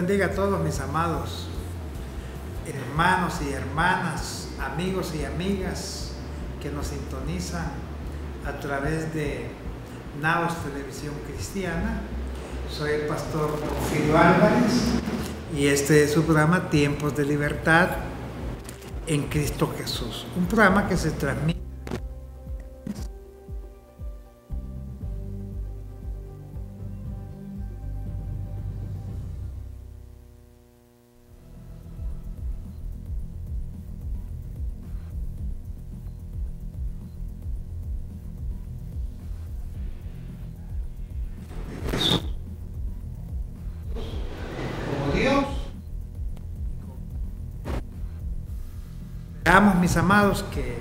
bendiga a todos mis amados hermanos y hermanas, amigos y amigas que nos sintonizan a través de Naos Televisión Cristiana. Soy el pastor Porfirio Álvarez y este es su programa Tiempos de Libertad en Cristo Jesús, un programa que se transmite mis amados, que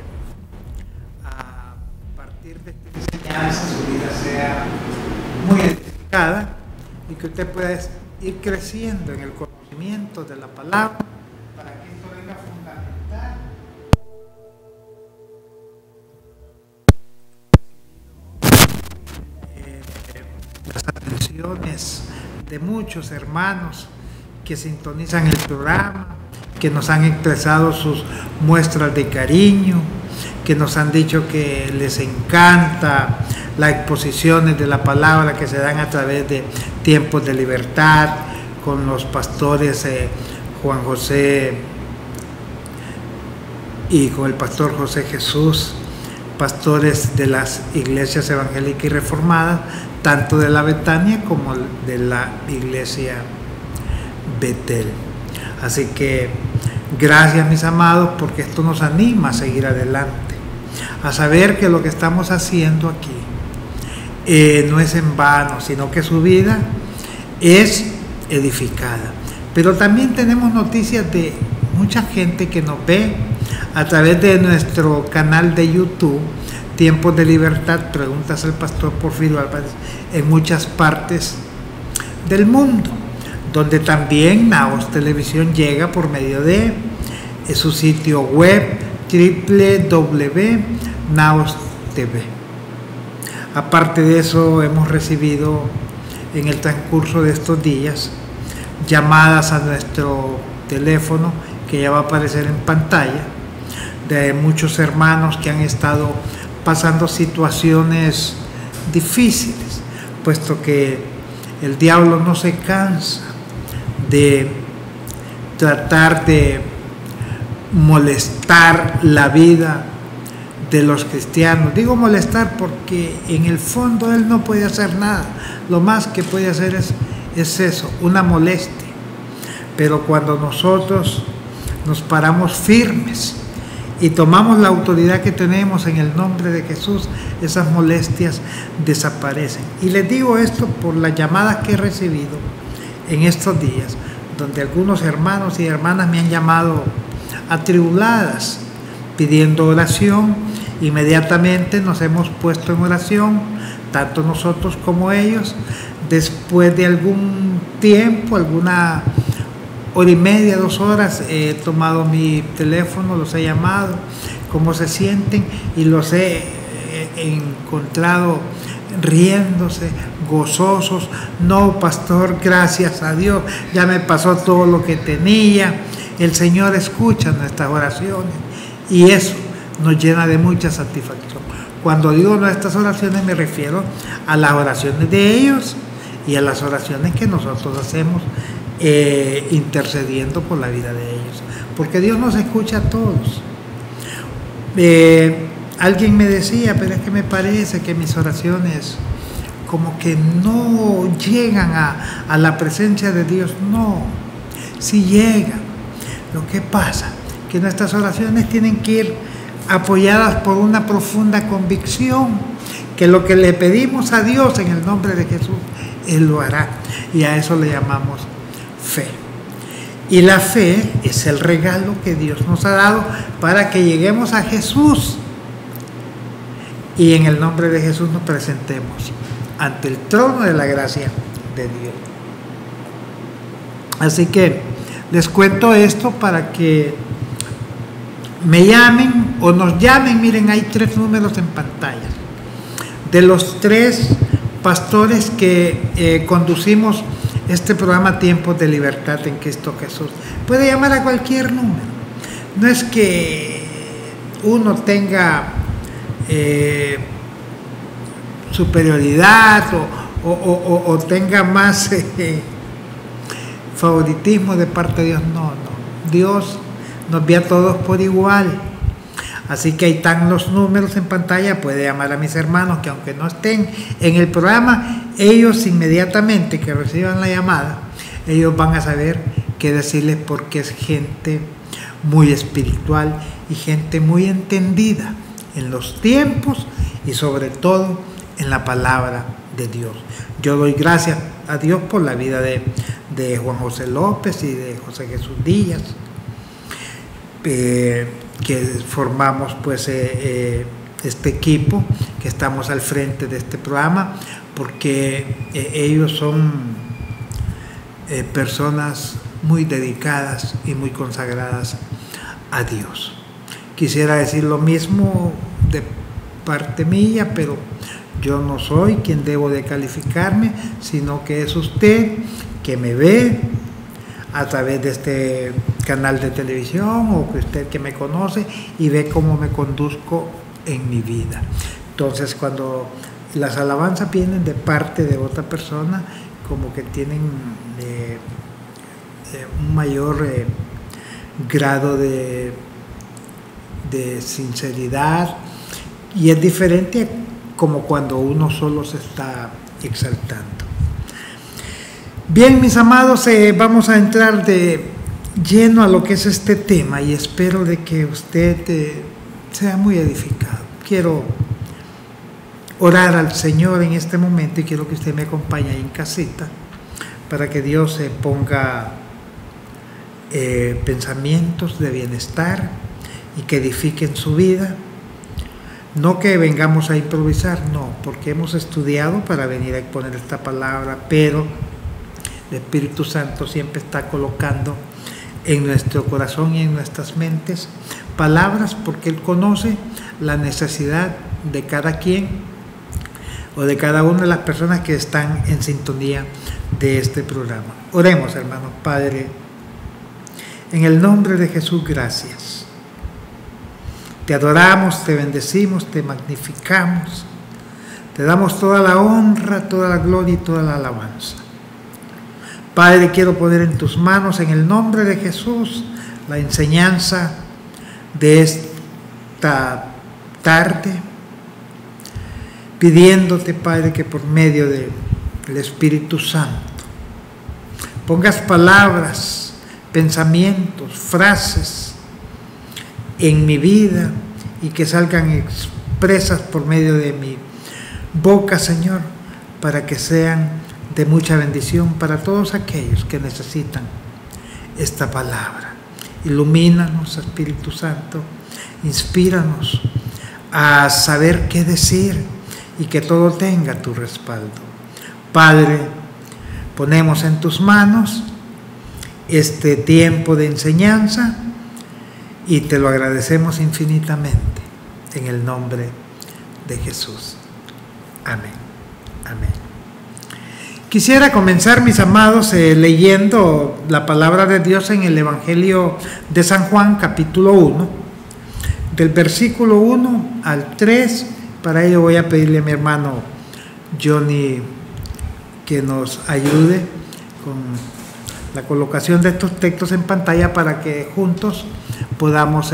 a partir de esta enseñanza su vida sea muy edificada y que usted pueda ir creciendo en el conocimiento de la palabra para que esto venga a fundamentar las atenciones de muchos hermanos que sintonizan el programa, que nos han expresado sus muestras de cariño, que nos han dicho que les encanta las exposiciones de la palabra que se dan a través de Tiempos de Libertad con los pastores Juan José y con el pastor José Jesús, pastores de las iglesias evangélicas y reformadas, tanto de la Betania como de la iglesia Betel. Así que gracias, mis amados, porque esto nos anima a seguir adelante, a saber que lo que estamos haciendo aquí no es en vano, sino que su vida es edificada. Pero también tenemos noticias de mucha gente que nos ve a través de nuestro canal de YouTube, Tiempos de Libertad, Preguntas al Pastor Porfirio Álvarez, en muchas partes del mundo, donde también Naos Televisión llega por medio de su sitio web www.naos.tv. Aparte de eso, hemos recibido en el transcurso de estos días llamadas a nuestro teléfono, que ya va a aparecer en pantalla, de muchos hermanos que han estado pasando situaciones difíciles, puesto que el diablo no se cansa de tratar de molestar la vida de los cristianos. Digo molestar porque en el fondo él no puede hacer nada. Lo más que puede hacer es eso, una molestia. Pero cuando nosotros nos paramos firmes y tomamos la autoridad que tenemos en el nombre de Jesús, esas molestias desaparecen. Y les digo esto por las llamadas que he recibido en estos días, donde algunos hermanos y hermanas me han llamado atribuladas pidiendo oración. Inmediatamente nos hemos puesto en oración, tanto nosotros como ellos. Después de algún tiempo, alguna hora y media, 2 horas, he tomado mi teléfono, los he llamado, cómo se sienten, y los he encontrado riéndose, gozosos. No, pastor, gracias a Dios, ya me pasó todo lo que tenía. El Señor escucha nuestras oraciones y eso nos llena de mucha satisfacción. Cuando digo nuestras oraciones, me refiero a las oraciones de ellos y a las oraciones que nosotros hacemos intercediendo por la vida de ellos, porque Dios nos escucha a todos. Alguien me decía, pero es que me parece que mis oraciones como que no llegan a la presencia de Dios. No, sí llegan. Lo que pasa es que nuestras oraciones tienen que ir apoyadas por una profunda convicción que lo que le pedimos a Dios en el nombre de Jesús, Él lo hará, y a eso le llamamos fe. Y la fe es el regalo que Dios nos ha dado para que lleguemos a Jesús y en el nombre de Jesús nos presentemos ante el trono de la gracia de Dios. Así que les cuento esto para que me llamen o nos llamen. Miren, hay 3 números en pantalla de los 3 pastores que conducimos este programa Tiempos de Libertad en Cristo Jesús. Puede llamar a cualquier número. No es que uno tenga superioridad o tenga más favoritismo de parte de Dios. No. Dios nos ve a todos por igual. Así que ahí están los números en pantalla. Puede llamar a mis hermanos que aunque no estén en el programa, ellos inmediatamente que reciban la llamada, ellos van a saber qué decirles, porque es gente muy espiritual y gente muy entendida en los tiempos y sobre todo en la palabra de Dios. Yo doy gracias a Dios por la vida de Juan José López y de José Jesús Díaz, que formamos pues este equipo, que estamos al frente de este programa, porque ellos son personas muy dedicadas y muy consagradas a Dios. Quisiera decir lo mismo de parte mía, pero yo no soy quien debo de calificarme, sino que es usted que me ve a través de este canal de televisión, o que usted que me conoce y ve cómo me conduzco en mi vida. Entonces, cuando las alabanzas vienen de parte de otra persona, como que tienen un mayor grado de sinceridad, y es diferente como cuando uno solo se está exaltando. Bien, mis amados, vamos a entrar de lleno a lo que es este tema, y espero de que usted sea muy edificado. Quiero orar al Señor en este momento y quiero que usted me acompañe ahí en casita para que Dios se ponga pensamientos de bienestar y que edifiquen su vida. No que vengamos a improvisar, no, porque hemos estudiado para venir a exponer esta palabra, pero el Espíritu Santo siempre está colocando en nuestro corazón y en nuestras mentes palabras, porque Él conoce la necesidad de cada quien o de cada una de las personas que están en sintonía de este programa. Oremos, hermanos. Padre, en el nombre de Jesús, gracias. Te adoramos, te bendecimos, te magnificamos, te damos toda la honra, toda la gloria y toda la alabanza. Padre, quiero poner en tus manos, en el nombre de Jesús, la enseñanza de esta tarde, pidiéndote, Padre, que por medio del Espíritu Santo pongas palabras, pensamientos, frases en mi vida y que salgan expresas por medio de mi boca, Señor, para que sean de mucha bendición para todos aquellos que necesitan esta palabra. Ilumínanos, Espíritu Santo, inspíranos a saber qué decir y que todo tenga tu respaldo. Padre, ponemos en tus manos este tiempo de enseñanza y te lo agradecemos infinitamente en el nombre de Jesús. Amén. Amén. Quisiera comenzar, mis amados, leyendo la palabra de Dios en el Evangelio de San Juan, capítulo 1, del versículo 1 al 3. Para ello voy a pedirle a mi hermano Johnny que nos ayude con la colocación de estos textos en pantalla para que juntos podamos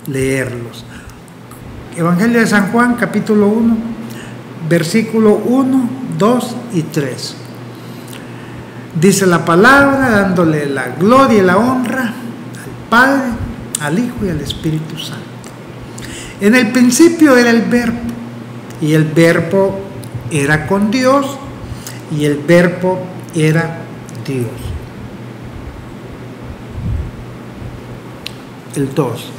leerlos. Evangelio de San Juan, capítulo 1, versículo 1, 2 y 3. Dice la palabra, dándole la gloria y la honra al Padre, al Hijo y al Espíritu Santo. En el principio era el Verbo, y el Verbo era con Dios, y el Verbo era Dios. El 2.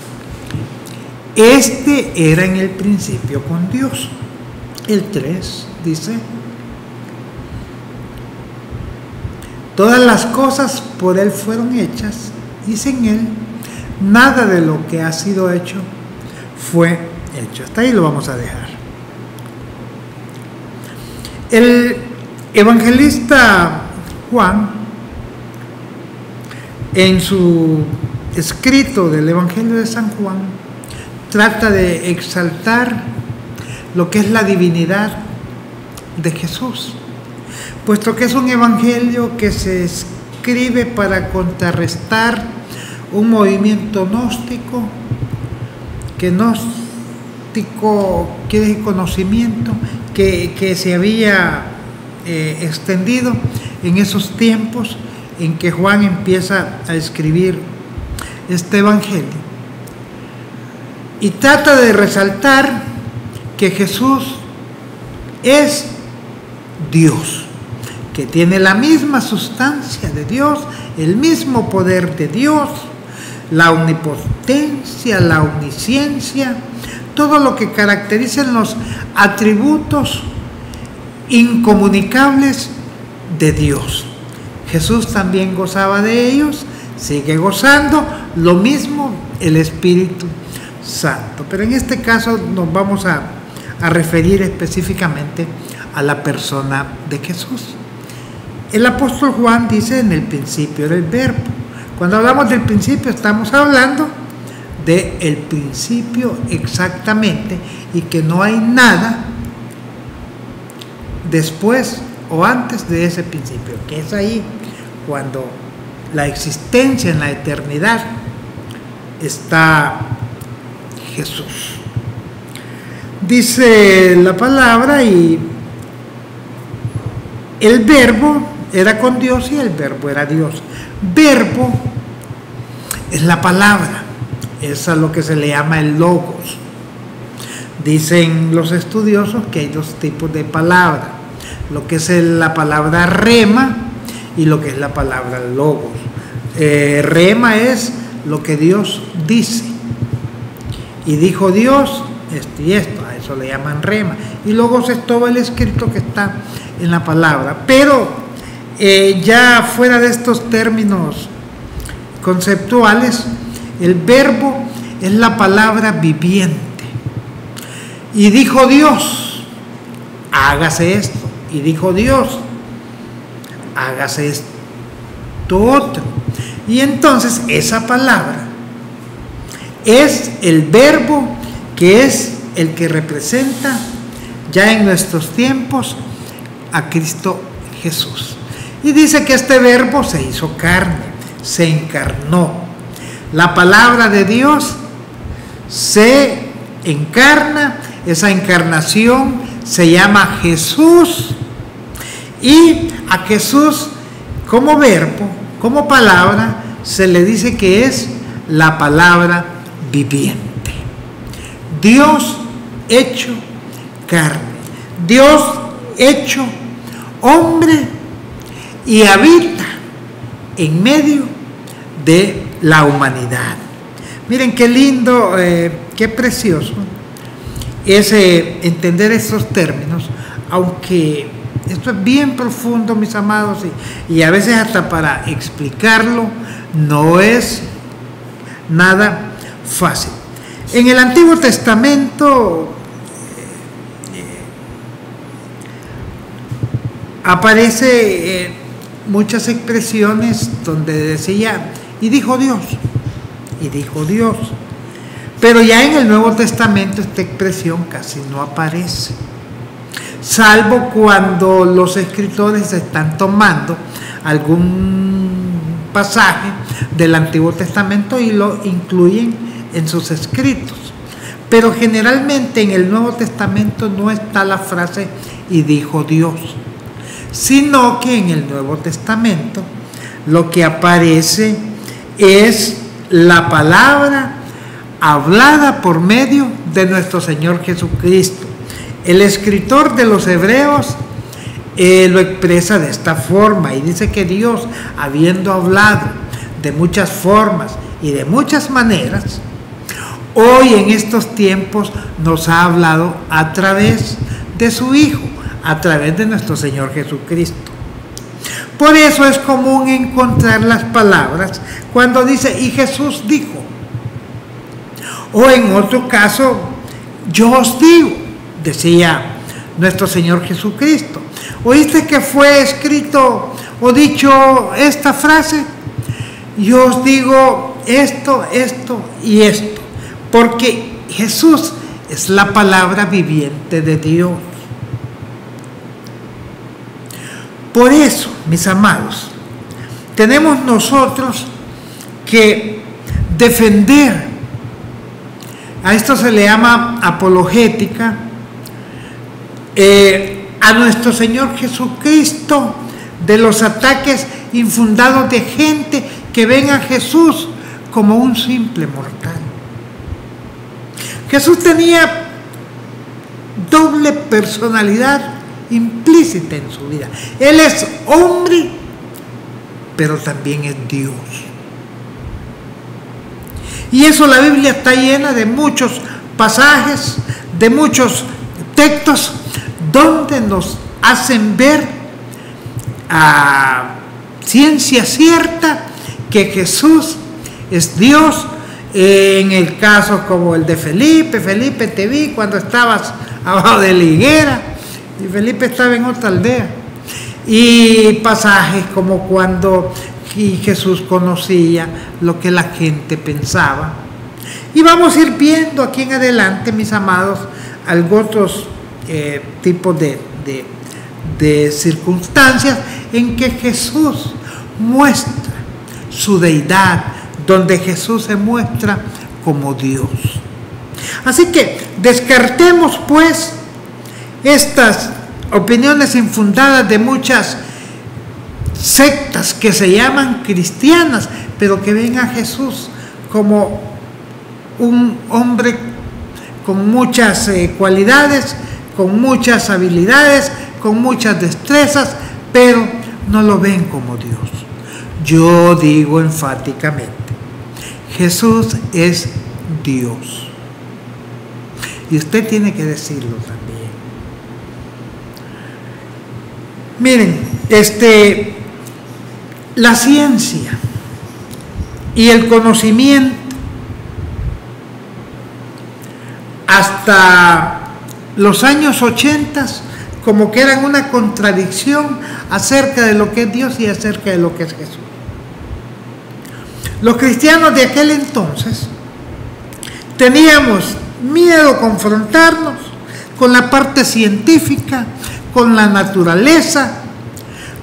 Este era en el principio con Dios. El 3 dice: todas las cosas por Él fueron hechas, y sin Él nada de lo que ha sido hecho fue hecho. Hasta ahí lo vamos a dejar. El evangelista Juan, en su escrito del Evangelio de San Juan, trata de exaltar lo que es la divinidad de Jesús, puesto que es un evangelio que se escribe para contrarrestar un movimiento gnóstico, que gnóstico quiere decir conocimiento, que se había extendido en esos tiempos en que Juan empieza a escribir este evangelio, y trata de resaltar que Jesús es Dios, que tiene la misma sustancia de Dios, el mismo poder de Dios, la omnipotencia, la omnisciencia, todo lo que caracterizan los atributos incomunicables de Dios. Jesús también gozaba de ellos, sigue gozando, lo mismo el Espíritu Santo. Pero en este caso nos vamos a referir específicamente a la persona de Jesús. El apóstol Juan dice: en el principio era el verbo. Cuando hablamos del principio estamos hablando del principio exactamente, y que no hay nada después o antes de ese principio, que es ahí cuando la existencia en la eternidad está Jesús. Dice la palabra: y el verbo era con Dios y el verbo era Dios. Verbo es la palabra, es a lo que se le llama el logos. Dicen los estudiosos que hay dos tipos de palabra: lo que es la palabra rema y lo que es la palabra logos. Rema es lo que Dios dice, y dijo Dios esto y esto, a eso le llaman rema, y logos es todo el escrito que está en la palabra. Pero ya fuera de estos términos conceptuales, el verbo es la palabra viviente. Y dijo Dios, hágase esto, y dijo Dios, hágase esto otro. Y entonces esa palabra es el verbo, que es el que representa ya en nuestros tiempos a Cristo Jesús. Y dice que este verbo se hizo carne, se encarnó. La palabra de Dios se encarna, esa encarnación se llama Jesús, y a Jesús como verbo, como palabra, se le dice que es la palabra viviente. Dios hecho carne, Dios hecho hombre, y habita en medio de la humanidad. Miren qué lindo, qué precioso es entender estos términos, aunque esto es bien profundo, mis amados, y a veces hasta para explicarlo no es nada fácil. En el Antiguo Testamento aparece muchas expresiones donde decía: y dijo Dios, y dijo Dios. Pero ya en el Nuevo Testamento esta expresión casi no aparece, salvo cuando los escritores están tomando algún pasaje del Antiguo Testamento y lo incluyen en sus escritos. Pero generalmente en el Nuevo Testamento no está la frase "y dijo Dios", sino que en el Nuevo Testamento lo que aparece es la palabra hablada por medio de nuestro Señor Jesucristo. El escritor de los Hebreos lo expresa de esta forma, y dice que Dios, habiendo hablado de muchas formas y de muchas maneras, hoy en estos tiempos nos ha hablado a través de su Hijo, a través de nuestro Señor Jesucristo. Por eso es común encontrar las palabras cuando dice "y Jesús dijo", o en otro caso "yo os digo", decía nuestro Señor Jesucristo. ¿Oíste que fue escrito o dicho esta frase, yo os digo esto, esto y esto, porque Jesús es la palabra viviente de Dios. Por eso, mis amados, tenemos nosotros que defender, a esto se le llama apologética, a nuestro Señor Jesucristo de los ataques infundados de gente que ven a Jesús como un simple mortal. Jesús tenía doble personalidad implícita en su vida. Él es hombre, pero también es Dios. Y eso la Biblia está llena de muchos pasajes, de muchos textos, donde nos hacen ver a ciencia cierta que Jesús es Dios. En el caso como el de Felipe, Felipe, te vi cuando estabas abajo de la higuera, y Felipe estaba en otra aldea. Y pasajes como cuando Jesús conocía lo que la gente pensaba. Y vamos a ir viendo aquí en adelante, mis amados, algunos otros tipos de circunstancias en que Jesús muestra su deidad, donde Jesús se muestra como Dios. Así que descartemos pues estas opiniones infundadas de muchas sectas que se llaman cristianas, pero que ven a Jesús como un hombre con muchas cualidades, con muchas habilidades, con muchas destrezas, pero no lo ven como Dios. Yo digo enfáticamente, Jesús es Dios. Y usted tiene que decirlo también. Miren, la ciencia y el conocimiento hasta los años 80 como que eran una contradicción acerca de lo que es Dios y acerca de lo que es Jesús. Los cristianos de aquel entonces teníamos miedo a confrontarnos con la parte científica, con la naturaleza,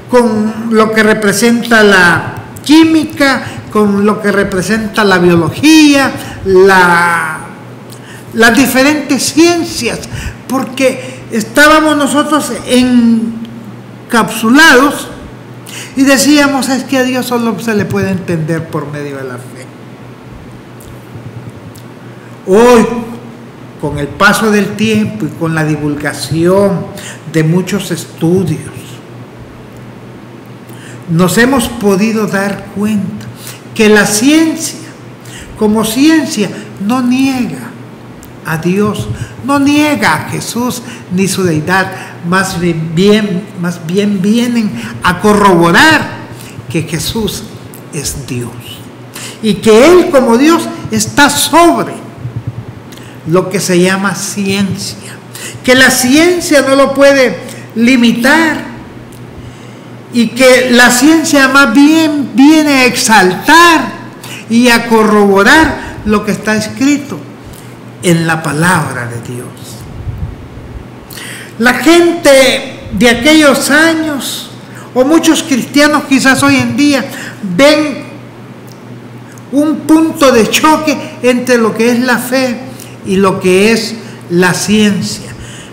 con lo que representa la química, con lo que representa la biología, las diferentes ciencias, porque estábamos nosotros encapsulados y decíamos, es que a Dios solo se le puede entender por medio de la fe. Hoy, con el paso del tiempo y con la divulgación de muchos estudios, nos hemos podido dar cuenta que la ciencia, como ciencia, no niega a Dios, no niega a Jesús ni su deidad, más bien vienen a corroborar que Jesús es Dios y que Él como Dios está sobre lo que se llama ciencia, que la ciencia no lo puede limitar y que la ciencia más bien viene a exaltar y a corroborar lo que está escrito en la palabra de Dios. La gente de aquellos años, o muchos cristianos quizás hoy en día, ven un punto de choque entre lo que es la fe y lo que es la ciencia,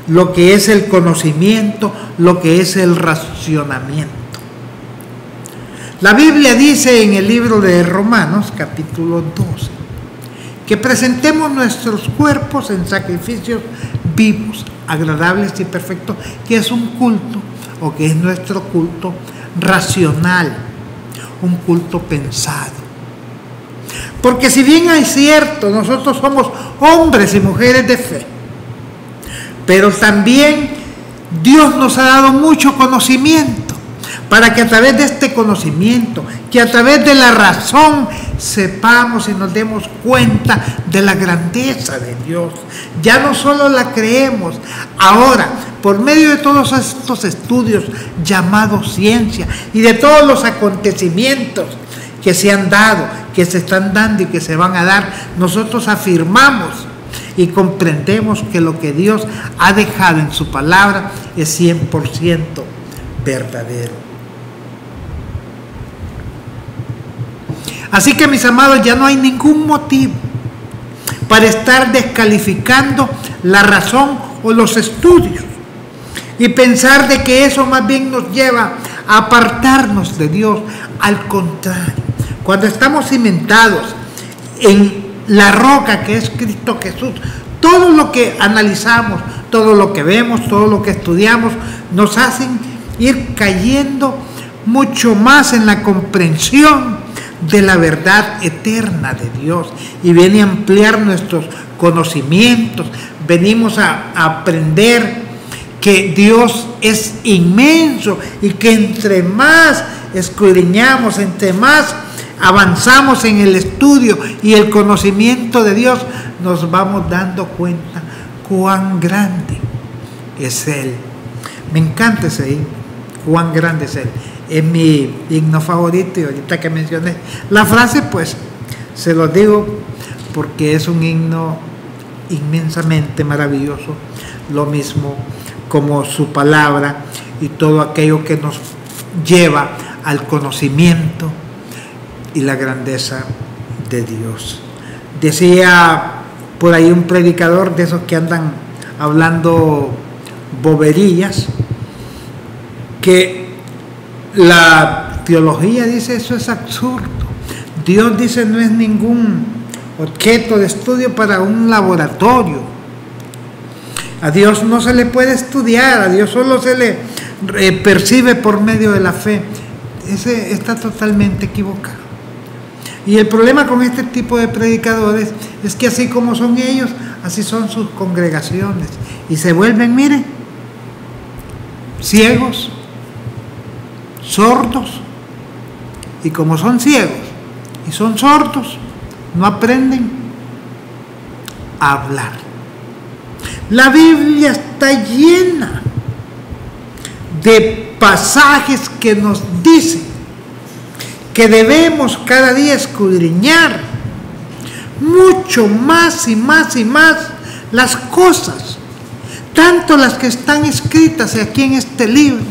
lo que es el conocimiento, lo que es el racionamiento. La Biblia dice en el libro de Romanos, capítulo 12, que presentemos nuestros cuerpos en sacrificios vivos, agradables y perfectos, que es un culto, o que es nuestro culto racional, un culto pensado. Porque si bien es cierto, nosotros somos hombres y mujeres de fe, pero también Dios nos ha dado mucho conocimiento, para que a través de este conocimiento, que a través de la razón sepamos y nos demos cuenta de la grandeza de Dios. Ya no solo la creemos, ahora por medio de todos estos estudios llamados ciencia y de todos los acontecimientos que se han dado, que se están dando y que se van a dar, nosotros afirmamos y comprendemos que lo que Dios ha dejado en su palabra es 100% verdadero. Así que, mis amados, ya no hay ningún motivo para estar descalificando la razón o los estudios y pensar de que eso más bien nos lleva a apartarnos de Dios. Al contrario, cuando estamos cimentados en la roca que es Cristo Jesús, todo lo que analizamos, todo lo que vemos, todo lo que estudiamos, nos hacen ir cayendo mucho más en la comprensión de la verdad eterna de Dios, y viene a ampliar nuestros conocimientos. Venimos a aprender que Dios es inmenso y que entre más escudriñamos, entre más avanzamos en el estudio y el conocimiento de Dios, nos vamos dando cuenta cuán grande es Él. Me encanta ese himno, cuán grande es Él. Es mi himno favorito, y ahorita que mencioné la frase, pues se lo digo porque es un himno inmensamente maravilloso, lo mismo como su palabra y todo aquello que nos lleva al conocimiento y la grandeza de Dios. Decía por ahí un predicador de esos que andan hablando boberías, que la teología dice eso es absurdo. Dios dice no es ningún objeto de estudio para un laboratorio. A Dios no se le puede estudiar, a Dios solo se le percibe por medio de la fe. Ese está totalmente equivocado. Y el problema con este tipo de predicadores es que así como son ellos, así son sus congregaciones. Y se vuelven, miren, ciegos, sordos, y como son ciegos y son sordos, no aprenden a hablar. La Biblia está llena de pasajes que nos dicen que debemos cada día escudriñar mucho más y más y más las cosas, tanto las que están escritas aquí en este libro,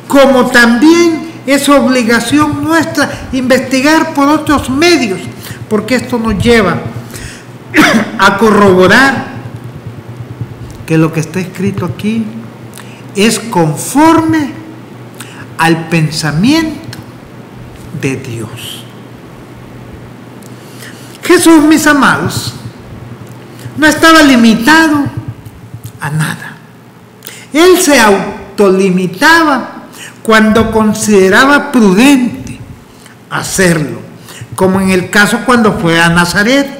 como también es obligación nuestra investigar por otros medios, porque esto nos lleva a corroborar que lo que está escrito aquí es conforme al pensamiento de Dios. Jesús, mis amados, no estaba limitado a nada. Él se autolimitaba cuando consideraba prudente hacerlo, como en el caso cuando fue a Nazaret.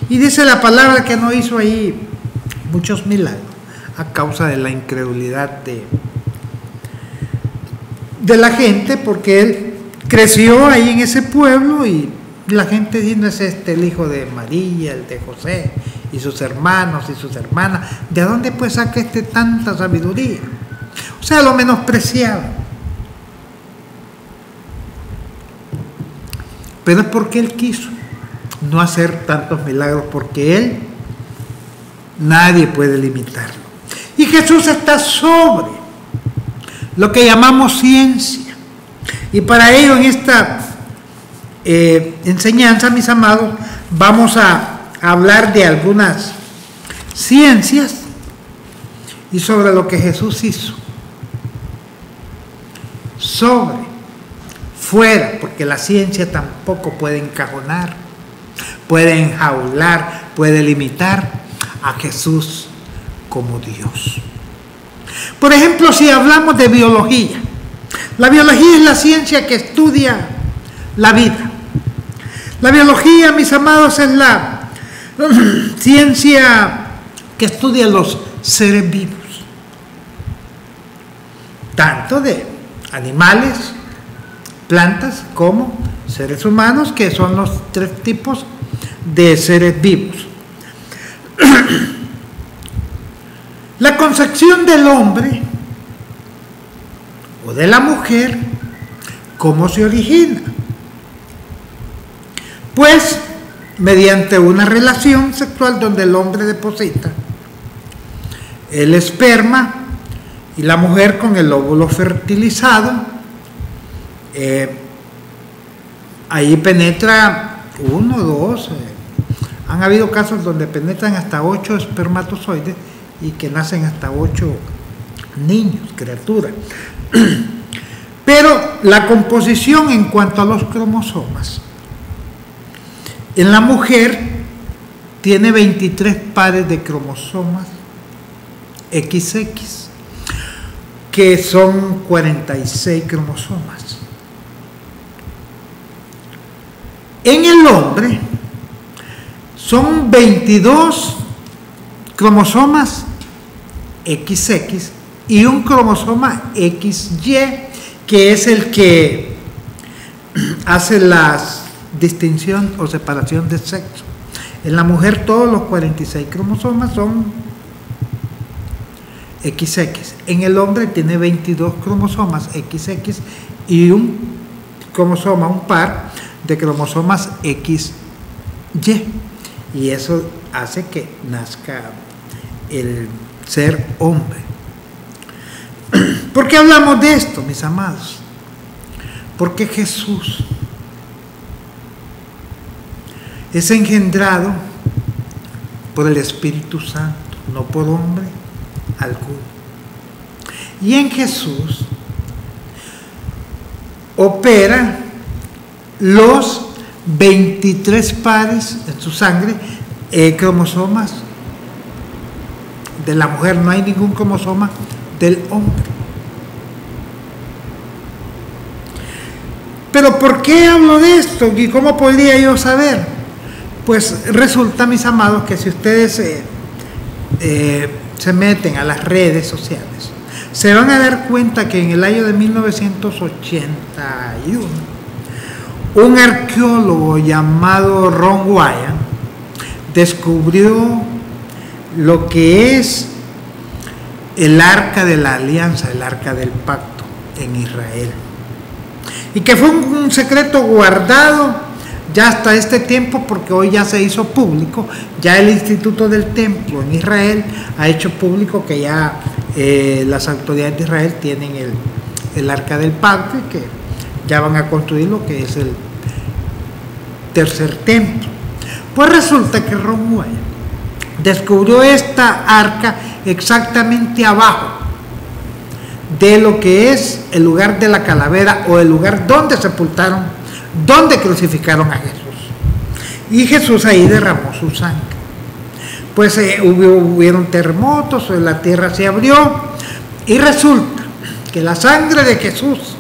Y dice la palabra que no hizo ahí muchos milagros a causa de la incredulidad de la gente, porque él creció ahí en ese pueblo y la gente dice, no es este el hijo de María, el de José y sus hermanos y sus hermanas, ¿de dónde pues saca tanta sabiduría? O sea, lo menospreciaba. Pero es porque él quiso no hacer tantos milagros, porque él, nadie puede limitarlo. Y Jesús está sobre lo que llamamos ciencia. Y para ello, en esta enseñanza, mis amados, vamos a hablar de algunas ciencias y sobre lo que Jesús hizo. Sobre, fuera, porque la ciencia tampoco puede encajonar, puede enjaular, puede limitar a Jesús como Dios. Por ejemplo, si hablamos de biología, la biología es la ciencia que estudia la vida. La biología, mis amados, es la ciencia que estudia los seres vivos, tanto de animales, plantas, como seres humanos, que son los tres tipos de seres vivos. La concepción del hombre o de la mujer, ¿cómo se origina? Pues mediante una relación sexual donde el hombre deposita el esperma y la mujer con el óvulo fertilizado. Ahí penetra 1, 2, han habido casos donde penetran hasta 8 espermatozoides y que nacen hasta 8 niños, criaturas. Pero la composición en cuanto a los cromosomas, en la mujer tiene 23 pares de cromosomas XX, que son 46 cromosomas. En el hombre son 22 cromosomas XX y un cromosoma XY, que es el que hace la distinción o separación de sexo. En la mujer todos los 46 cromosomas son XX. En el hombre tiene 22 cromosomas XX y un cromosoma, un par de cromosomas XY. Y eso hace que nazca el ser hombre. ¿Por qué hablamos de esto, mis amados? Porque Jesús es engendrado por el Espíritu Santo, no por hombre alguno. Y en Jesús opera los 23 pares en su sangre, cromosomas de la mujer. No hay ningún cromosoma del hombre. Pero ¿por qué hablo de esto? ¿Y cómo podría yo saber? Pues resulta, mis amados, que si ustedes se meten a las redes sociales, se van a dar cuenta que en el año de 1981 un arqueólogo llamado Ron Wyatt descubrió lo que es el Arca de la Alianza, el Arca del Pacto en Israel, y que fue un secreto guardado ya hasta este tiempo, porque hoy ya se hizo público. Ya el Instituto del Templo en Israel ha hecho público que ya las autoridades de Israel tienen el Arca del Pacto y que ya van a construir lo que es el tercer templo. Pues resulta que Ron Wyatt descubrió esta arca exactamente abajo de lo que es el lugar de la calavera, o el lugar donde sepultaron, donde crucificaron a Jesús. Y Jesús ahí derramó su sangre. Pues hubieron terremotos, la tierra se abrió, y resulta que la sangre de Jesús,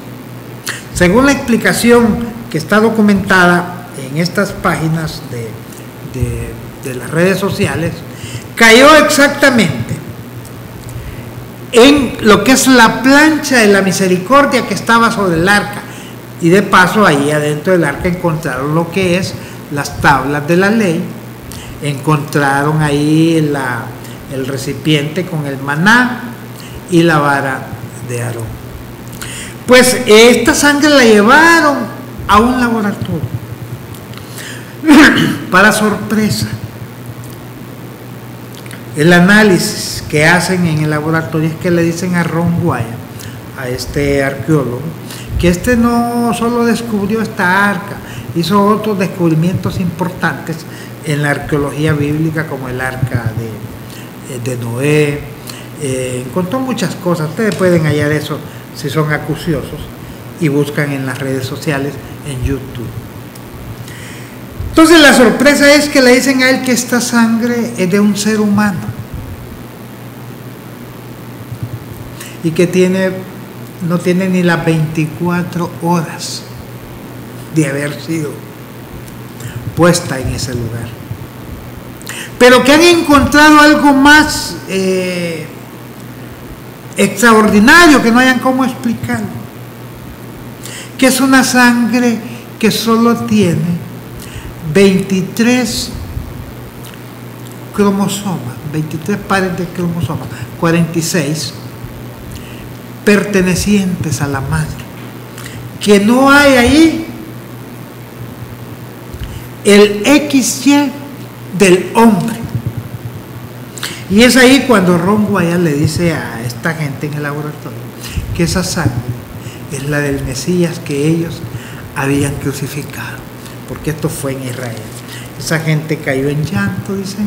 según la explicación que está documentada en estas páginas de las redes sociales, cayó exactamente en lo que es la plancha de la misericordia que estaba sobre el arca. Y de paso, ahí adentro del arca encontraron lo que es las tablas de la ley, encontraron ahí el recipiente con el maná y la vara de Aarón. Pues esta sangre la llevaron a un laboratorio. Para sorpresa, el análisis que hacen en el laboratorio es que le dicen a Ron Wyatt, a este arqueólogo, que no solo descubrió esta arca, hizo otros descubrimientos importantes en la arqueología bíblica, como el arca de Noé. Encontró muchas cosas. Ustedes pueden hallar eso si son acuciosos y buscan en las redes sociales, en YouTube. Entonces la sorpresa es que le dicen a él que esta sangre es de un ser humano y que no tiene ni las 24 horas de haber sido puesta en ese lugar, pero que han encontrado algo más extraordinario que no hayan cómo explicarlo, que es una sangre que solo tiene 23 cromosomas, 23 pares de cromosomas, 46 pertenecientes a la madre, que no hay ahí el XY del hombre. Y es ahí cuando Ron Wyatt le dice a esta gente en el laboratorio que esa sangre es la del Mesías que ellos habían crucificado, porque esto fue en Israel. Esa gente cayó en llanto, dice,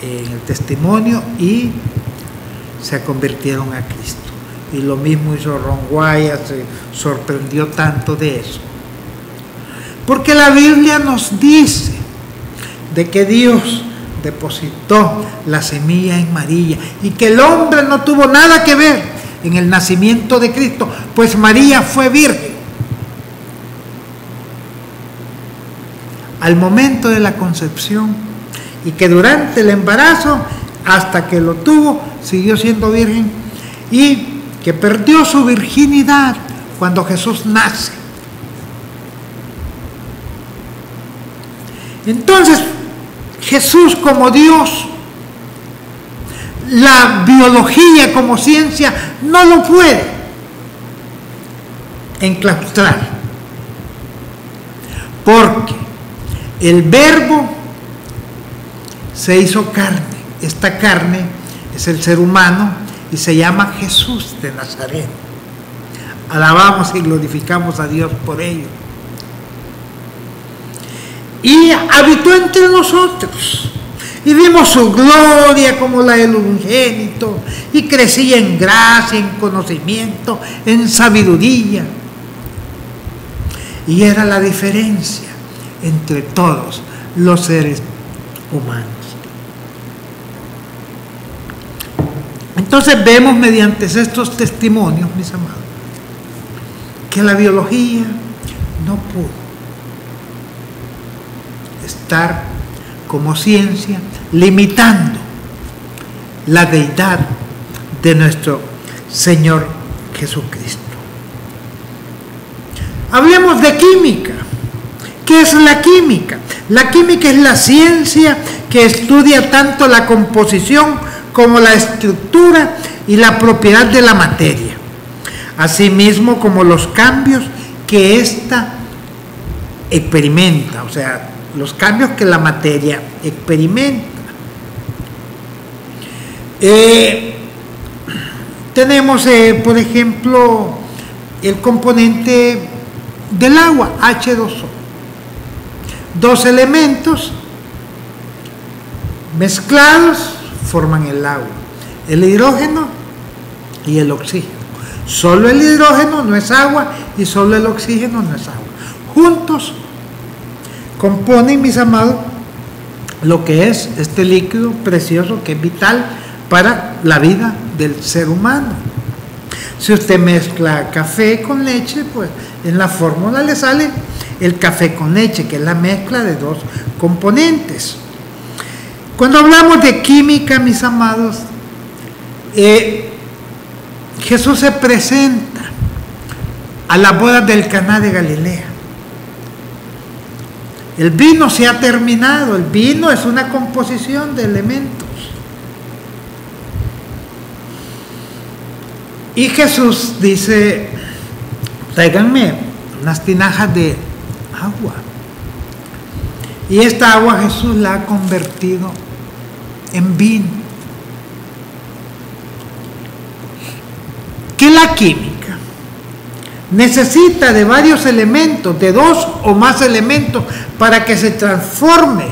en el testimonio, y se convirtieron a Cristo. Y lo mismo hizo Ron Wyatt, se sorprendió tanto de eso. Porque la Biblia nos dice de que Dios depositó la semilla en María y que el hombre no tuvo nada que ver en el nacimiento de Cristo, pues María fue virgen al momento de la concepción, y que durante el embarazo hasta que lo tuvo siguió siendo virgen, y que perdió su virginidad cuando Jesús nace. Entonces Jesús como Dios, la biología como ciencia no lo puede enclaustrar, porque el Verbo se hizo carne. Esta carne es el ser humano y se llama Jesús de Nazaret. Alabamos y glorificamos a Dios por ello. Y habitó entre nosotros, y vimos su gloria como la del unigénito, y crecía en gracia, en conocimiento, en sabiduría. Y era la diferencia entre todos los seres humanos. Entonces vemos mediante estos testimonios, mis amados, que la biología no pudo estar como ciencia limitando la deidad de nuestro Señor Jesucristo. Hablemos de química. ¿Qué es la química? La química es la ciencia que estudia tanto la composición como la estructura y la propiedad de la materia, asimismo como los cambios que ésta experimenta, o sea, los cambios que la materia experimenta. Tenemos, por ejemplo, el componente del agua, H2O. Dos elementos mezclados forman el agua, el hidrógeno y el oxígeno. Solo el hidrógeno no es agua y solo el oxígeno no es agua. Juntos componen, mis amados, lo que es este líquido precioso que es vital para la vida del ser humano. Si usted mezcla café con leche, pues en la fórmula le sale el café con leche, que es la mezcla de dos componentes. Cuando hablamos de química, mis amados, Jesús se presenta a las bodas del Caná de Galilea. El vino se ha terminado. El vino es una composición de elementos. Y Jesús dice: tráiganme unas tinajas de agua. Y esta agua Jesús la ha convertido en vino. Que la química necesita de varios elementos, de dos o más elementos, para que se transforme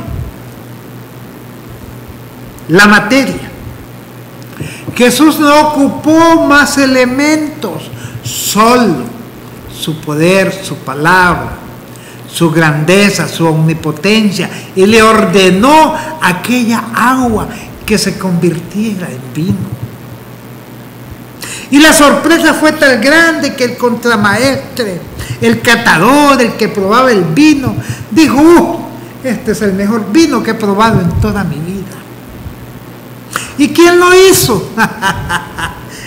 la materia. Jesús no ocupó más elementos, solo su poder, su palabra, su grandeza, su omnipotencia, y le ordenó aquella agua que se convirtiera en vino. Y la sorpresa fue tan grande que el contramaestre, el catador, el que probaba el vino, dijo: este es el mejor vino que he probado en toda mi vida. ¿Y quién lo hizo?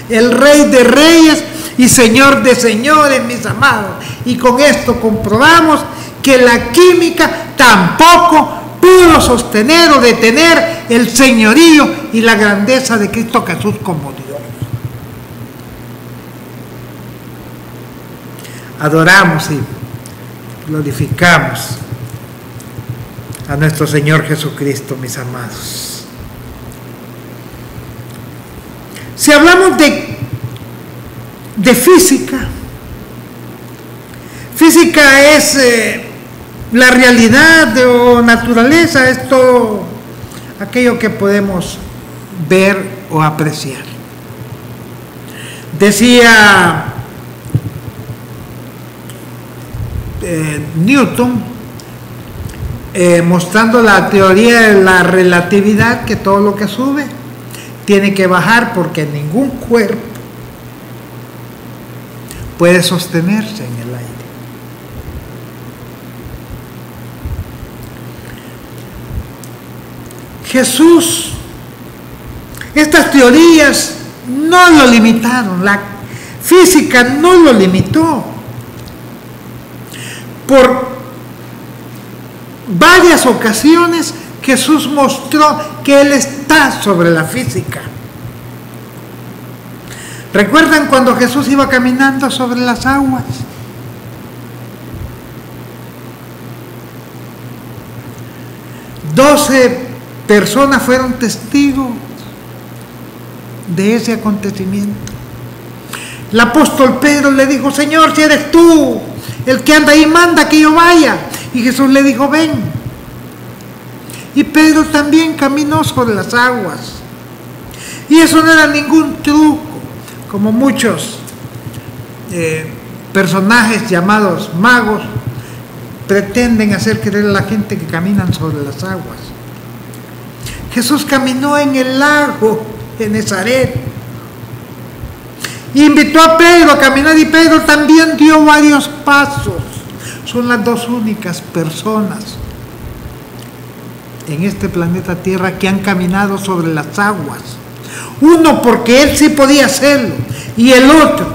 El Rey de Reyes y Señor de Señores, mis amados. Y con esto comprobamos que la química tampoco pudo sostener o detener el señorío y la grandeza de Cristo Jesús como Dios. Adoramos y glorificamos a nuestro Señor Jesucristo, mis amados. Si hablamos de física, física es la realidad o naturaleza, es todo aquello que podemos ver o apreciar. Decía Newton, mostrando la teoría de la relatividad, que todo lo que sube tiene que bajar porque ningún cuerpo puede sostenerse en el aire. Jesús, estas teorías no lo limitaron, la física no lo limitó. Por varias ocasiones Jesús mostró que Él está sobre la física. ¿Recuerdan cuando Jesús iba caminando sobre las aguas? Doce personas fueron testigos de ese acontecimiento. El apóstol Pedro le dijo: Señor, si eres tú el que anda ahí, manda que yo vaya. Y Jesús le dijo: ven. Y Pedro también caminó sobre las aguas. Y eso no era ningún truco, como muchos personajes llamados magos pretenden hacer creer a la gente que caminan sobre las aguas. Jesús caminó en el lago de Nazaret. Invitó a Pedro a caminar y Pedro también dio varios pasos. Son las dos únicas personas en este planeta Tierra que han caminado sobre las aguas. Uno porque él sí podía hacerlo y el otro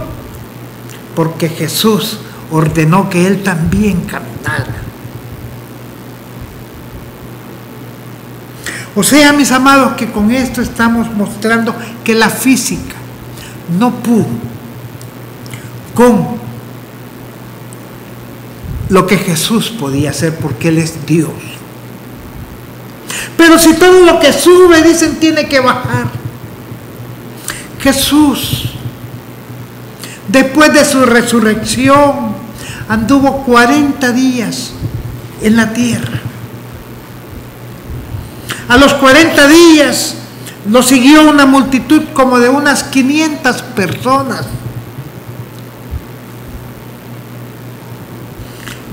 porque Jesús ordenó que él también caminara. O sea, mis amados, que con esto estamos mostrando que la física no pudo con lo que Jesús podía hacer, porque Él es Dios. Pero si todo lo que sube, dicen, tiene que bajar. Jesús, después de su resurrección, anduvo 40 días en la tierra. A los 40 días lo siguió una multitud como de unas 500 personas.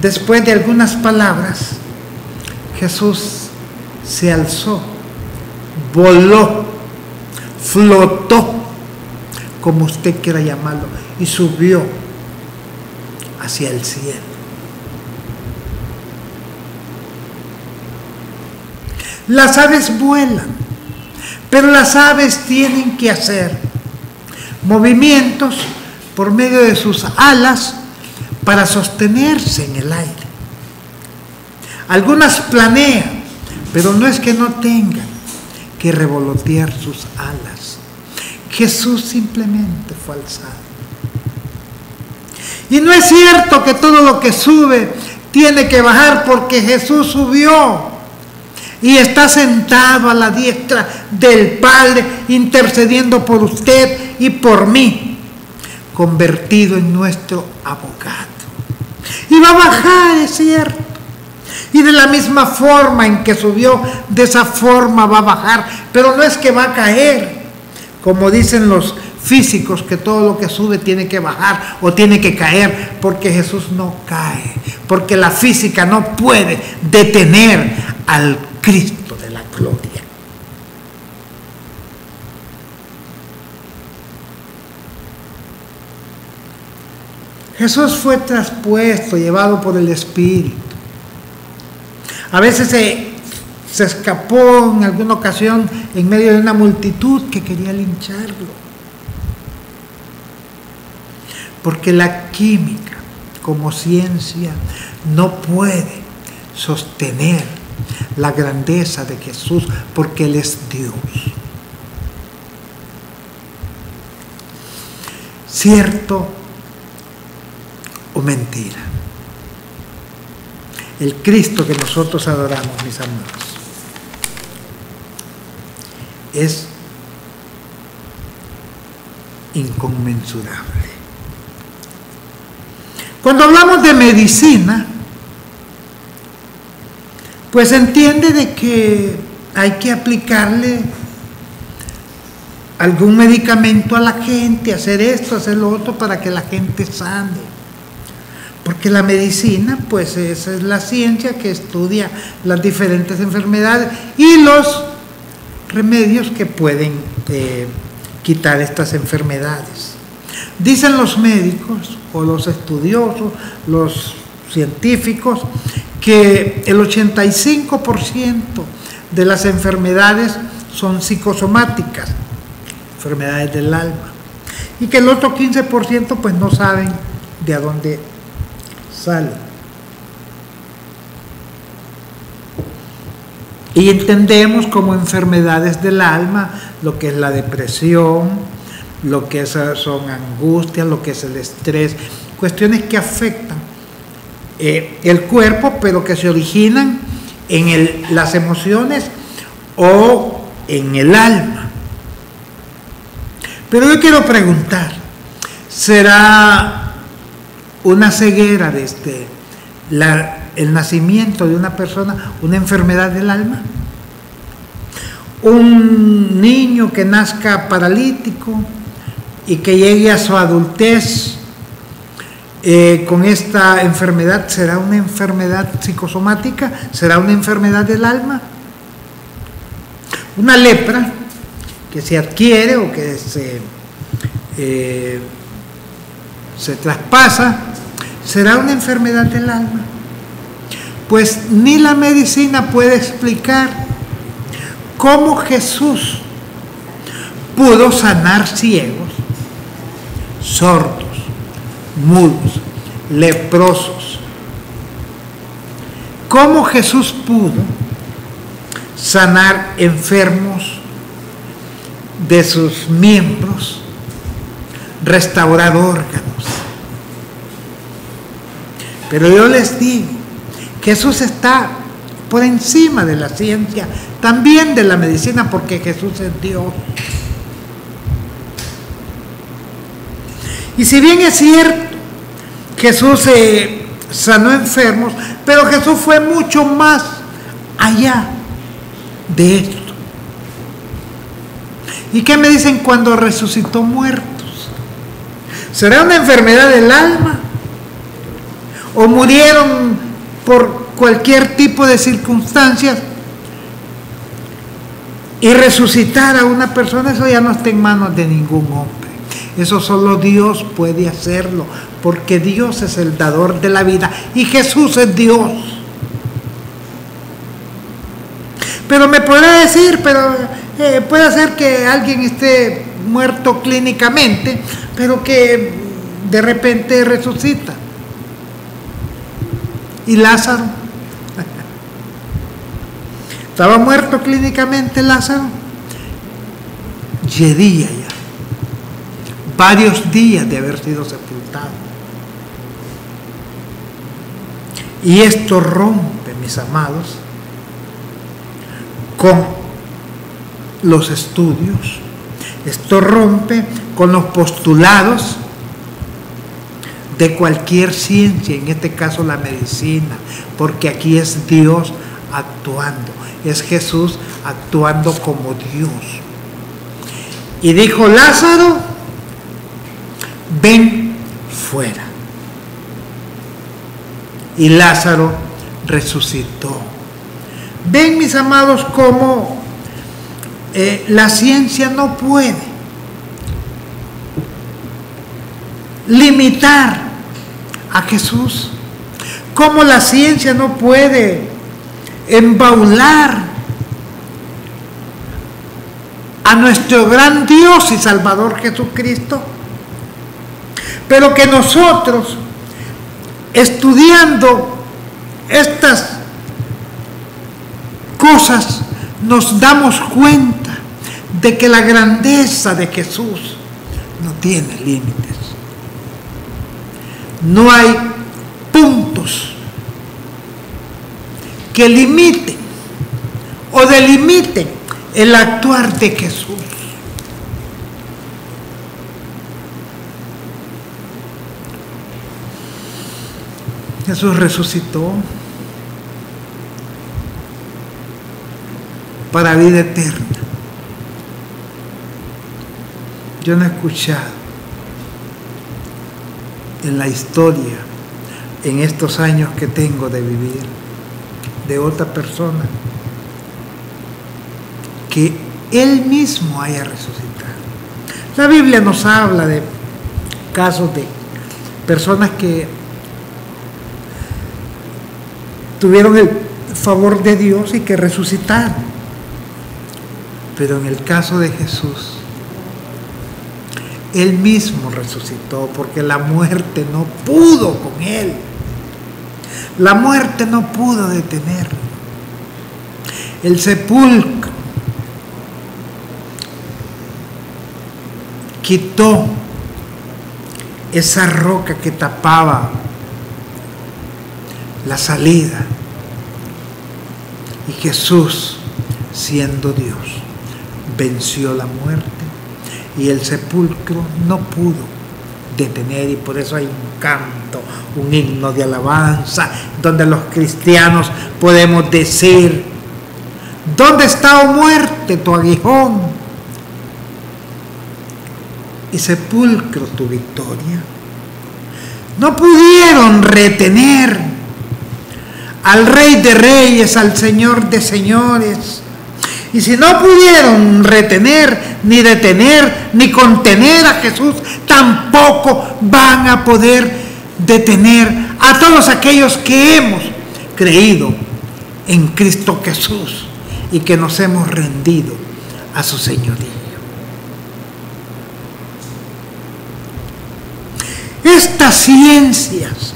Después de algunas palabras, Jesús se alzó, voló, flotó, como usted quiera llamarlo, y subió hacia el cielo. Las aves vuelan, pero las aves tienen que hacer movimientos por medio de sus alas para sostenerse en el aire. Algunas planean, pero no es que no tengan que revolotear sus alas. Jesús simplemente fue alzado. Y no es cierto que todo lo que sube tiene que bajar, porque Jesús subió y está sentado a la diestra del Padre, intercediendo por usted y por mí, convertido en nuestro abogado. Y va a bajar, es cierto. Y de la misma forma en que subió, de esa forma va a bajar. Pero no es que va a caer, como dicen los físicos, que todo lo que sube tiene que bajar o tiene que caer, porque Jesús no cae, porque la física no puede detener al Cristo de la gloria. Jesús fue traspuesto, llevado por el Espíritu. A veces se escapó en alguna ocasión en medio de una multitud que quería lincharlo. Porque la química, como ciencia, no puede sostener la grandeza de Jesús, porque Él es Dios. ¿Cierto o mentira? El Cristo que nosotros adoramos, mis amados, es inconmensurable. Cuando hablamos de medicina, pues se entiende de que hay que aplicarle algún medicamento a la gente, hacer esto, hacer lo otro para que la gente sane. Porque la medicina, pues esa es la ciencia que estudia las diferentes enfermedades y los remedios que pueden quitar estas enfermedades. Dicen los médicos o los estudiosos, los científicos, que el 85% de las enfermedades son psicosomáticas, enfermedades del alma, y que el otro 15% pues no saben de a dónde salen. Y entendemos como enfermedades del alma lo que es la depresión, lo que son angustias, lo que es el estrés, cuestiones que afectan el cuerpo, pero que se originan en las emociones o en el alma. Pero yo quiero preguntar, ¿será una ceguera desde el nacimiento de una persona una enfermedad del alma? Un niño que nazca paralítico y que llegue a su adultez con esta enfermedad, ¿será una enfermedad psicosomática? ¿Será una enfermedad del alma? Una lepra que se adquiere o que se traspasa, ¿será una enfermedad del alma? Pues ni la medicina puede explicar cómo Jesús pudo sanar ciegos, sordos, mudos, leprosos. ¿Cómo Jesús pudo sanar enfermos de sus miembros, restaurar órganos? Pero yo les digo, Jesús está por encima de la ciencia, también de la medicina, porque Jesús es Dios. Y si bien es cierto, Jesús sanó enfermos, pero Jesús fue mucho más allá de esto. ¿Y qué me dicen cuando resucitó muertos? ¿Será una enfermedad del alma? ¿O murieron por cualquier tipo de circunstancias? Y resucitar a una persona, eso ya no está en manos de ningún hombre. Eso solo Dios puede hacerlo, porque Dios es el dador de la vida y Jesús es Dios. Pero me podrá decir, puede ser que alguien esté muerto clínicamente, pero que de repente resucita. ¿Y Lázaro? ¿Estaba muerto clínicamente Lázaro? Yedía ya. Varios días de haber sido sepultado. Y esto rompe, mis amados, con los estudios. Esto rompe con los postulados de cualquier ciencia, en este caso la medicina, porque aquí es Dios actuando, es Jesús actuando como Dios. Y dijo: Lázaro, ven fuera. Y Lázaro resucitó. Ven, mis amados, cómo la ciencia no puede limitar a Jesús, cómo la ciencia no puede embaular a nuestro gran Dios y Salvador Jesucristo, pero que nosotros, estudiando estas cosas nos damos cuenta de que la grandeza de Jesús no tiene límites. No hay puntos que limiten o delimiten el actuar de Jesús. Jesús resucitó para vida eterna. Yo no he escuchado en la historia, en estos años que tengo de vivir, de otra persona que Él mismo haya resucitado. La Biblia nos habla de casos de personas que tuvieron el favor de Dios y que resucitaron. Pero en el caso de Jesús, Él mismo resucitó, porque la muerte no pudo con Él. La muerte no pudo detenerlo. El sepulcro quitó esa roca que tapaba la salida. Y Jesús, siendo Dios, venció la muerte y el sepulcro no pudo detener, y por eso hay un canto, un himno de alabanza, donde los cristianos podemos decir: ¿dónde está, oh muerte, tu aguijón? Y sepulcro, tu victoria. No pudieron retener al Rey de Reyes, al Señor de Señores. Y si no pudieron retener, ni detener, ni contener a Jesús, tampoco van a poder detener a todos aquellos que hemos creído en Cristo Jesús y que nos hemos rendido a su señorío. Estas ciencias,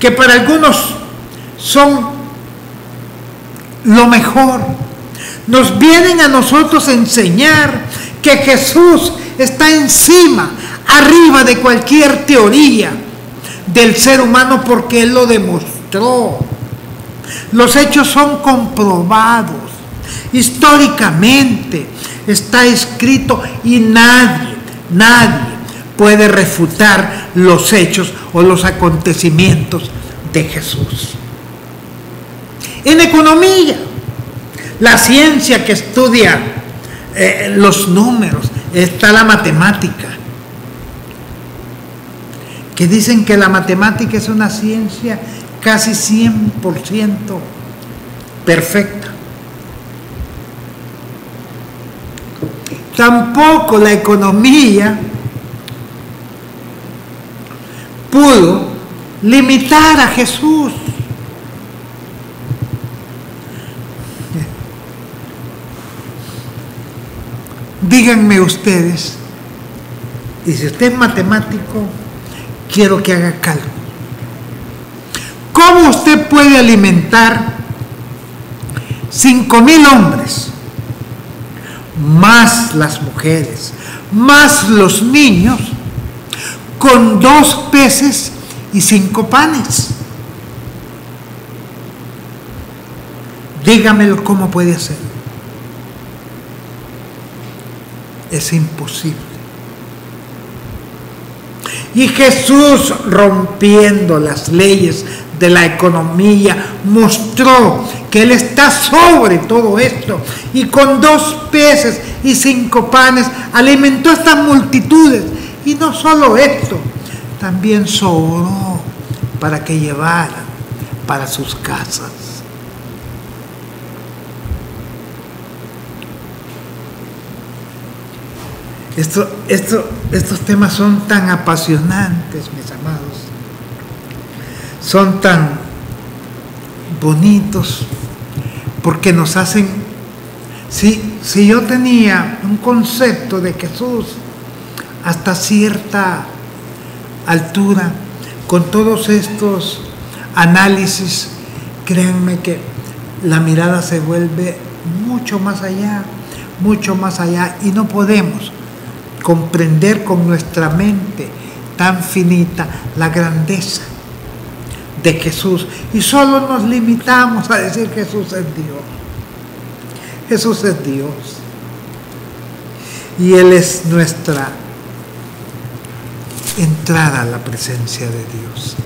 que para algunos son lo mejor, nos vienen a nosotros a enseñar que Jesús está encima, arriba de cualquier teoría del ser humano, porque Él lo demostró. Los hechos son comprobados, históricamente está escrito, y nadie puede refutar los hechos o los acontecimientos de Jesús. En economía, la ciencia que estudia los números, está la matemática, que dicen que la matemática es una ciencia casi 100% perfecta. Tampoco la economía pudo limitar a Jesús. Díganme ustedes, y si usted es matemático, quiero que haga cálculo. ¿Cómo usted puede alimentar 5,000 hombres, más las mujeres, más los niños, con 2 peces y 5 panes? Dígamelo, ¿cómo puede hacerlo? Es imposible. Y Jesús, rompiendo las leyes de la economía, mostró que Él está sobre todo esto, y con 2 peces y 5 panes alimentó a estas multitudes. Y no solo esto, también sobró para que llevaran para sus casas. Estos temas son tan apasionantes, mis amados, son tan bonitos, porque nos hacen, si yo tenía un concepto de Jesús hasta cierta altura, con todos estos análisis, créanme que la mirada se vuelve mucho más allá, y no podemos comprender con nuestra mente tan finita la grandeza de Jesús, y solo nos limitamos a decir Jesús es Dios. Jesús es Dios y Él es nuestra entrada a la presencia de Dios.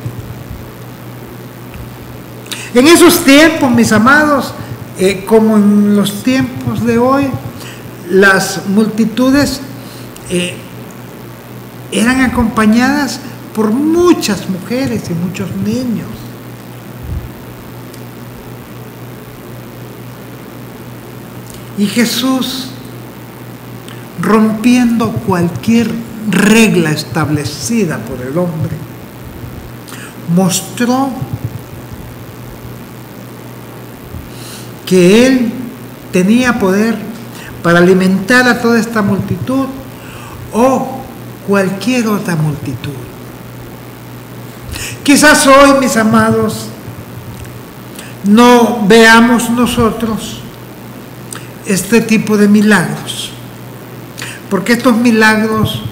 En esos tiempos, mis amados, como en los tiempos de hoy, las multitudes eran acompañadas por muchas mujeres y muchos niños. Y Jesús, rompiendo cualquier regla establecida por el hombre, mostró que Él tenía poder para alimentar a toda esta multitud o cualquier otra multitud. Quizás hoy, mis amados, no veamos nosotros este tipo de milagros, porque estos milagros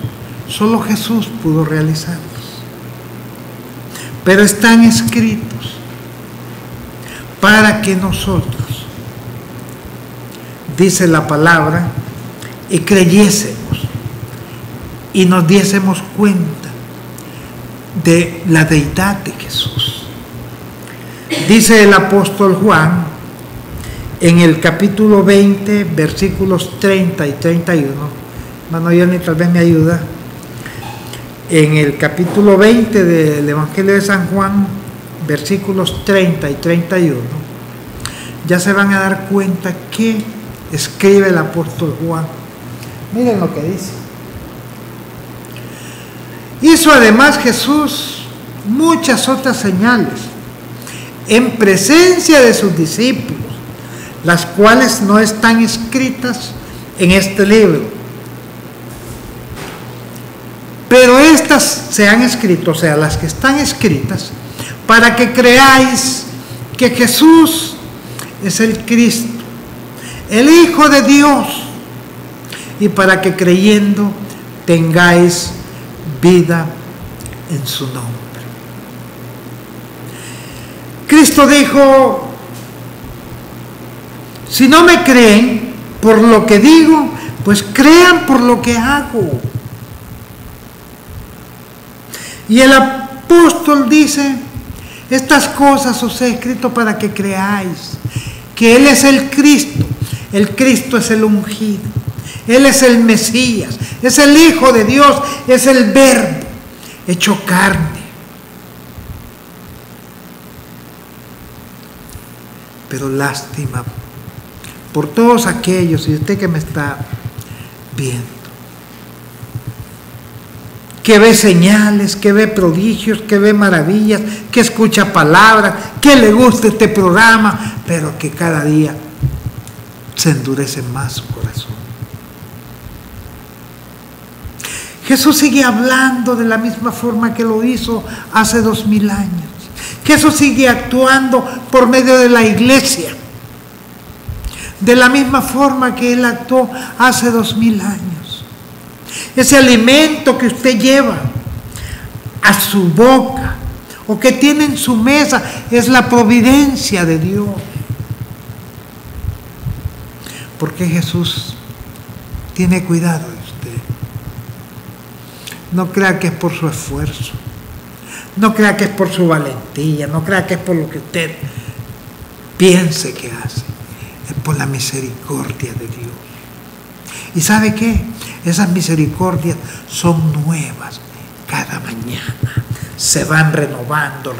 solo Jesús pudo realizarlos, pero están escritos para que nosotros, dice la palabra, y creyésemos y nos diésemos cuenta de la deidad de Jesús. Dice el apóstol Juan en el capítulo 20, versículos 30 y 31, hermano Johnny, tal vez me ayuda, en el capítulo 20 del Evangelio de San Juan, versículos 30 y 31, ya se van a dar cuenta que escribe el apóstol Juan. Miren lo que dice. Hizo además Jesús muchas otras señales en presencia de sus discípulos, las cuales no están escritas en este libro. Pero estas se han escrito, o sea, las que están escritas, para que creáis que Jesús es el Cristo, el Hijo de Dios, y para que creyendo tengáis vida en su nombre. Cristo dijo: si no me creen por lo que digo, pues crean por lo que hago. Y el apóstol dice: estas cosas os he escrito para que creáis que Él es el Cristo. El Cristo es el ungido, Él es el Mesías, es el Hijo de Dios, es el Verbo hecho carne. Pero lástima por todos aquellos, y usted que me está viendo, que ve señales, que ve prodigios, que ve maravillas, que escucha palabras, que le gusta este programa, pero que cada día se endurece más su corazón. Jesús sigue hablando de la misma forma que lo hizo hace 2000 años. Jesús sigue actuando por medio de la iglesia, de la misma forma que Él actuó hace 2000 años. Ese alimento que usted lleva a su boca o que tiene en su mesa es la providencia de Dios. Porque Jesús tiene cuidado de usted. No crea que es por su esfuerzo, no crea que es por su valentía, no crea que es por lo que usted piense que hace. Es por la misericordia de Dios. ¿Y sabe qué? Esas misericordias son nuevas cada mañana. Se van renovando,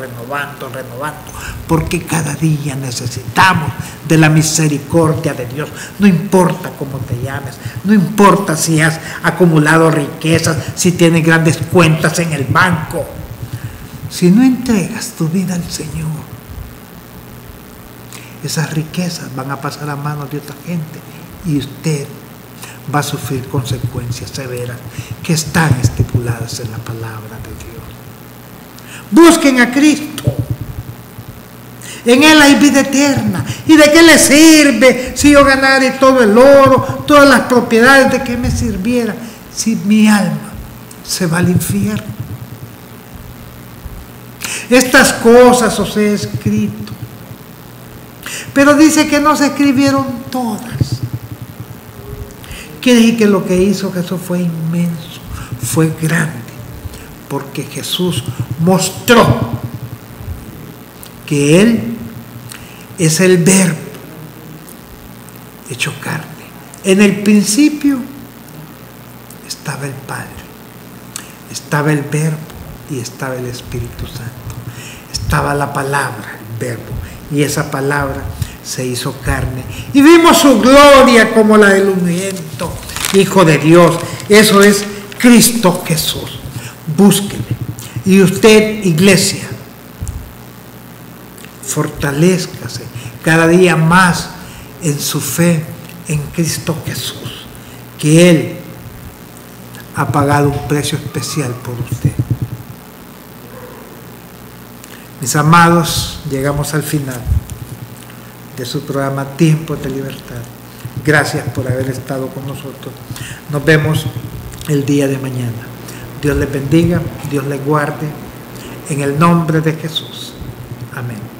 porque cada día necesitamos de la misericordia de Dios. No importa cómo te llames, no importa si has acumulado riquezas, si tienes grandes cuentas en el banco. Si no entregas tu vida al Señor, esas riquezas van a pasar a manos de otra gente y usted va a sufrir consecuencias severas que están estipuladas en la palabra de Dios. Busquen a Cristo. En Él hay vida eterna. ¿Y de qué le sirve si yo ganare todo el oro, todas las propiedades? ¿De qué me sirviera si mi alma se va al infierno? Estas cosas os he escrito. Pero dice que no se escribieron todas. Quiere decir que lo que hizo Jesús fue inmenso, fue grande, porque Jesús mostró que Él es el Verbo hecho carne. En el principio estaba el Padre, estaba el Verbo y estaba el Espíritu Santo. Estaba la palabra, el Verbo, y esa palabra se hizo carne. Y vimos su gloria como la del unigénito Hijo de Dios. Eso es Cristo Jesús. Búsquele. Y usted, iglesia, fortalézcase cada día más en su fe en Cristo Jesús, que Él ha pagado un precio especial por usted. Mis amados, llegamos al final de su programa Tiempos de Libertad. Gracias por haber estado con nosotros. Nos vemos el día de mañana. Dios les bendiga, Dios les guarde, en el nombre de Jesús. Amén.